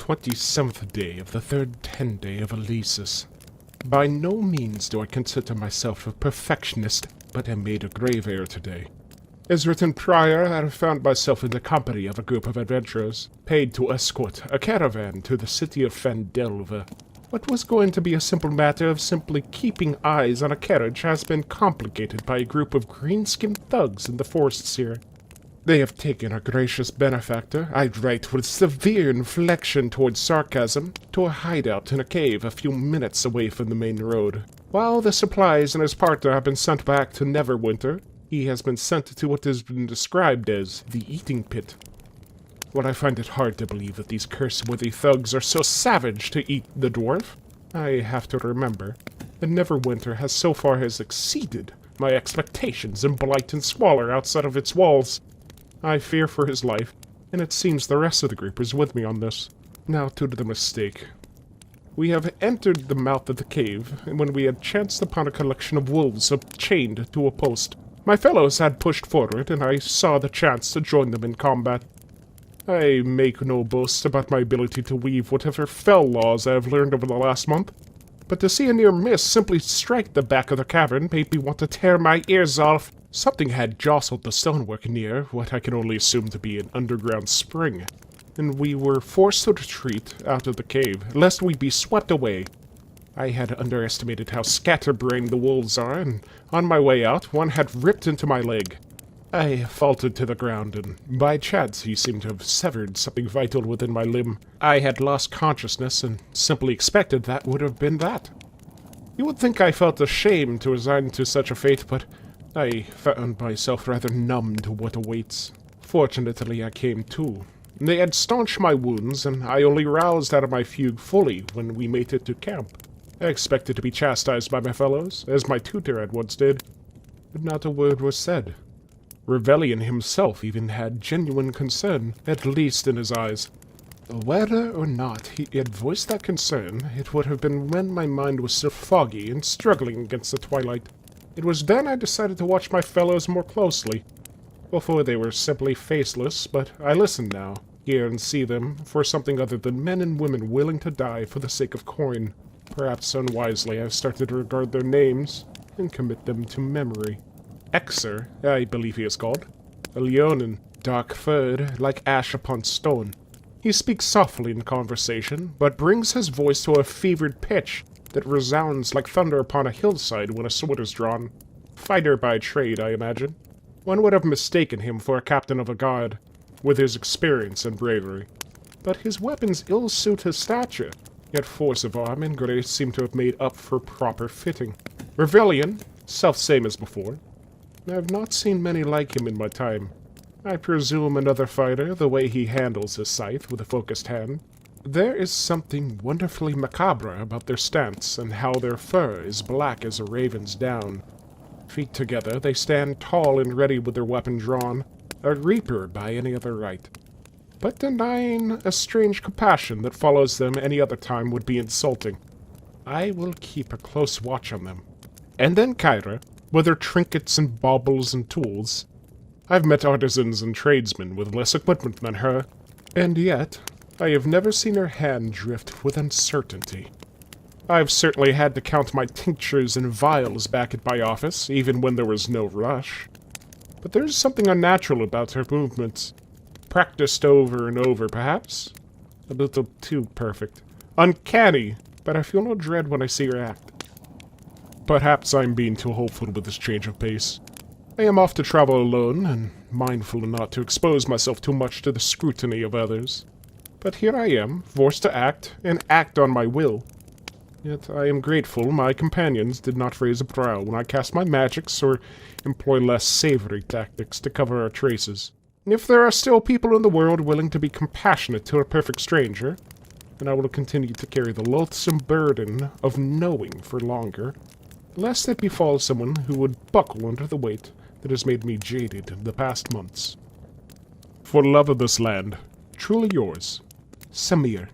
27th day of the third Tenday of Eleasis. By no means do I consider myself a perfectionist, but am made a grave error today. As written prior, I have found myself in the company of a group of adventurers, paid to escort a caravan to the city of Phandelver. What was going to be a simple matter of simply keeping eyes on a carriage has been complicated by a group of green-skinned thugs in the forests here. They have taken our gracious benefactor, I write with severe inflection towards sarcasm, to a hideout in a cave a few minutes away from the main road. While the supplies and his partner have been sent back to Neverwinter, he has been sent to what has been described as the eating pit. While I find it hard to believe that these curse-worthy thugs are so savage to eat the dwarf, I have to remember that Neverwinter has so far exceeded my expectations in blight and squalor outside of its walls. I fear for his life, and it seems the rest of the group is with me on this. Now to the mistake. We have entered the mouth of the cave, and when we had chanced upon a collection of wolves chained to a post. My fellows had pushed forward, and I saw the chance to join them in combat. I make no boast about my ability to weave whatever fell laws I have learned over the last month, but to see a near miss simply strike the back of the cavern made me want to tear my ears off. Something had jostled the stonework near what I can only assume to be an underground spring, and we were forced to retreat out of the cave, lest we be swept away. I had underestimated how scatterbrained the wolves are, and on my way out, one had ripped into my leg. I faltered to the ground, and by chance he seemed to have severed something vital within my limb. I had lost consciousness, and simply expected that would have been that. You would think I felt ashamed to resign to such a fate, but I found myself rather numb to what awaits. Fortunately, I came to. They had staunched my wounds, and I only roused out of my fugue fully when we made it to camp. I expected to be chastised by my fellows, as my tutor had once did, but not a word was said. Rebellion himself even had genuine concern, at least in his eyes. Whether or not he had voiced that concern, it would have been when my mind was still foggy and struggling against the twilight. It was then I decided to watch my fellows more closely. Before they were simply faceless, but I listen now, hear and see them for something other than men and women willing to die for the sake of coin. Perhaps unwisely I've started to regard their names and commit them to memory. Exer, I believe he is called. A leonin, dark-furred, like ash upon stone. He speaks softly in conversation, but brings his voice to a fevered pitch that resounds like thunder upon a hillside when a sword is drawn. Fighter by trade, I imagine. One would have mistaken him for a captain of a guard, with his experience and bravery. But his weapons ill suit his stature, yet force of arm and grace seem to have made up for proper fitting. Revellion, self-same as before. I have not seen many like him in my time. I presume another fighter, the way he handles his scythe with a focused hand. There is something wonderfully macabre about their stance, and how their fur is black as a raven's down. Feet together, they stand tall and ready with their weapon drawn, a reaper by any other right. But denying a strange compassion that follows them any other time would be insulting. I will keep a close watch on them. And then Kyra, with her trinkets and baubles and tools. I've met artisans and tradesmen with less equipment than her, and yet I have never seen her hand drift with uncertainty. I've certainly had to count my tinctures and vials back at my office, even when there was no rush. But there's something unnatural about her movements. Practiced over and over, perhaps? A little too perfect. Uncanny, but I feel no dread when I see her act. Perhaps I'm being too hopeful with this change of pace. I am off to travel alone, and mindful not to expose myself too much to the scrutiny of others. But here I am, forced to act, and act on my will. Yet I am grateful my companions did not raise a brow when I cast my magics or employ less savory tactics to cover our traces. If there are still people in the world willing to be compassionate to a perfect stranger, then I will continue to carry the loathsome burden of knowing for longer, lest it befall someone who would buckle under the weight that has made me jaded in the past months. For love of this land, truly yours, Samir.